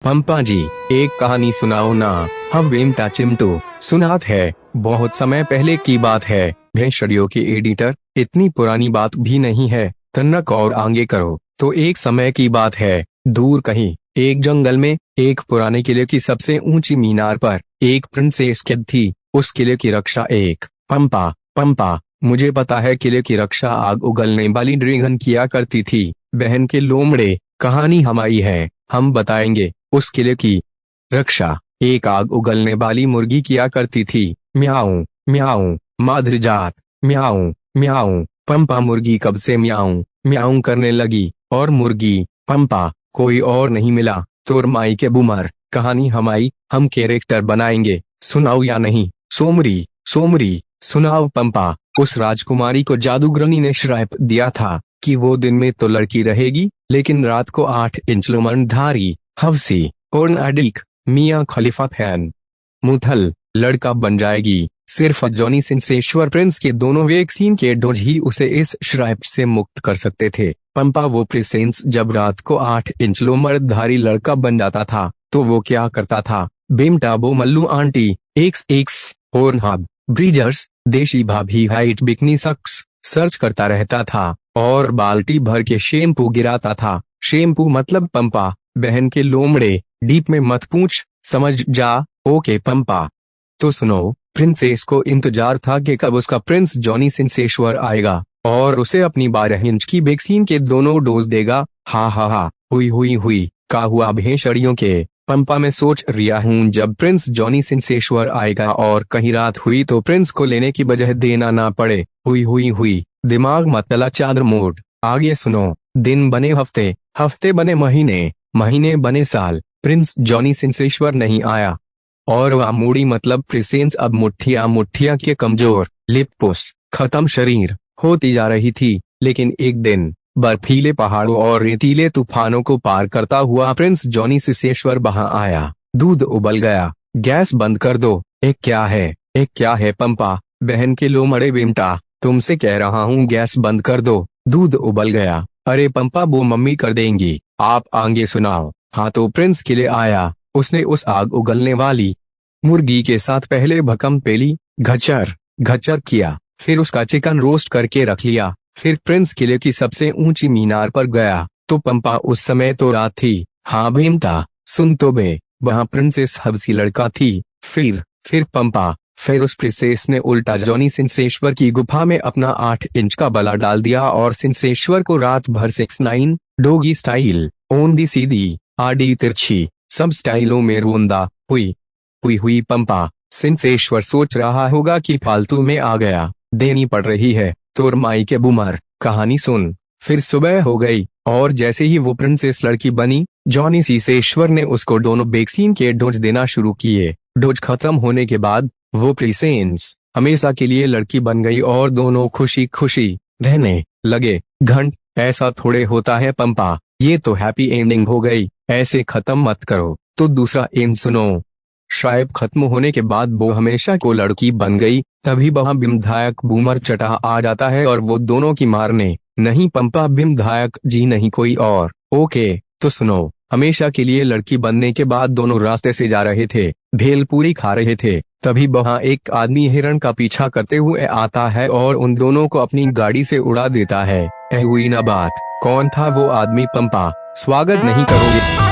पंपा जी, एक कहानी सुनाओ ना। हवेमता चिमटू सुनात है। बहुत समय पहले की बात है। भेषड़ियों के एडिटर, इतनी पुरानी बात भी नहीं है, तन्नक और आगे करो। तो एक समय की बात है, दूर कहीं एक जंगल में एक पुराने किले की सबसे ऊंची मीनार पर एक प्रिंसेस कैद थी। उस किले की रक्षा एक पंपा, मुझे पता है, किले की रक्षा आग उगलने वाली ड्रैगन किया करती थी। बहन के लोमड़े, कहानी हमारी है, हम बताएंगे। उस किले की रक्षा एक आग उगलने वाली मुर्गी किया करती थी। म्याऊं म्याऊं, माधुरजात, म्याऊं म्याऊं। पंपा मुर्गी कब से म्याऊं म्याऊं करने लगी, और मुर्गी पंपा कोई और नहीं मिला। तो माई के बूमर, कहानी हमारी, हम कैरेक्टर बनाएंगे, सुनाओ या नहीं? सोमरी सुनाओ पंपा। उस राजकुमारी को जादूगरनी ने श्राप दिया था कि वो दिन में तो लड़की रहेगी, लेकिन रात को 8 इंच लोमड़धारी हवसी और अडीक मियां खलीफा फैन मुथल लड़का बन जाएगी। सिर्फ जॉनी सिंसेश्वर प्रिंस के दोनों वैक्सीन के डोज ही उसे इस श्राप से मुक्त कर सकते थे। पंपा वो प्रिंसेस जब रात को 8 इंच लोमड़धारी लड़का बन जाता था तो वो क्या करता था? बेमटा वो मल्लू आंटी एक्स और हब ब्रीजर्स देशी भाभी हाइट बिकनी सक्स सर्च करता रहता था और बाल्टी भर के शैम्पू गिराता था। शैम्पू मतलब पंपा, बहन के लोमड़े, डीप में मत पूछ, समझ जा। ओके पंपा, तो सुनो। प्रिंसेस को इंतजार था कि कब उसका प्रिंस जॉनी सिंसेश्वर आएगा और उसे अपनी 12 इंच की वैक्सीन के दोनों डोज देगा। हा हुई का हुआ भेषड़ियों के। पंपा में सोच रिया हूँ, जब प्रिंस जॉनी सिंसेश्वर आएगा और कहीं रात हुई तो प्रिंस को लेने की वजह देना ना पड़े। हुई दिमाग मत चला चादर मोड। आगे सुनो। दिन बने हफ्ते, हफ्ते बने महीने, महीने बने साल। प्रिंस जॉनी सिंसेश्वर नहीं आया और वह मूडी मतलब प्रिंसेस अब मुठ्ठिया के कमजोर, लिपपुस, खत्म शरीर होती जा रही थी। लेकिन एक दिन बर्फीले पहाड़ों और रेतीले तूफानों को पार करता हुआ प्रिंस जॉनी सिंसेश्वर वहां आया। दूध उबल गया, गैस बंद कर दो। एक क्या है पंपा, बहन के लोमड़े बेमटा, तुमसे कह रहा हूँ गैस बंद कर दो, दूध उबल गया। अरे पंपा वो मम्मी कर देंगी, आप आगे सुनाओ। हाँ तो प्रिंस किले आया। उसने उस आग उगलने वाली मुर्गी के साथ पहले भकम पेली घचर किया, फिर उसका चिकन रोस्ट करके रख लिया। फिर प्रिंस किले की सबसे ऊंची मीनार पर गया तो पंपा उस समय तो रात थी। हाँ बेमटा सुन तो बे, वहां प्रिंसेस हबसी लड़का थी। फिर पंपा, फिर उस प्रिंसेस ने उल्टा जॉनी सिंसेश्वर की गुफा में अपना 8 इंच का बला डाल दिया और सिंसेश्वर को रात भर 6ix9ine डोगी स्टाइल, ओंधी सीधी, आड़ी तिरछी, सब स्टाइलों में रोंदा हुई पंपा। सिंसेश्वर सोच रहा होगा कि फालतू में आ गया, देनी पड़ रही है। तो माई के बूमर, कहानी सुन। फिर सुबह हो गई और जैसे ही वो प्रिंसेस लड़की बनी, जॉनी सिंसेश्वर ने उसको दोनों वैक्सीन के डोज देना शुरू किए। डोज खत्म होने के बाद वो प्रिंसेस हमेशा के लिए लड़की बन गई और दोनों खुशी रहने लगे। घंट ऐसा थोड़े होता है पंपा, ये तो हैप्पी एंडिंग हो गई, ऐसे खत्म मत करो। तो दूसरा एंड सुनो। श्राप खत्म होने के बाद वो हमेशा को लड़की बन गई। तभी वहां विधायक बूमर चटा आ जाता है और वो दोनों की मारने। नहीं पंपा, विधायक जी नहीं, कोई और। ओके तो सुनो। हमेशा के लिए लड़की बनने के बाद दोनों रास्ते से जा रहे थे, भेलपूरी खा रहे थे। तभी वहां एक आदमी हिरण का पीछा करते हुए आता है और उन दोनों को अपनी गाड़ी से उड़ा देता है। हुई ना बात। कौन था वो आदमी पंपा? स्वागत नहीं करोगे?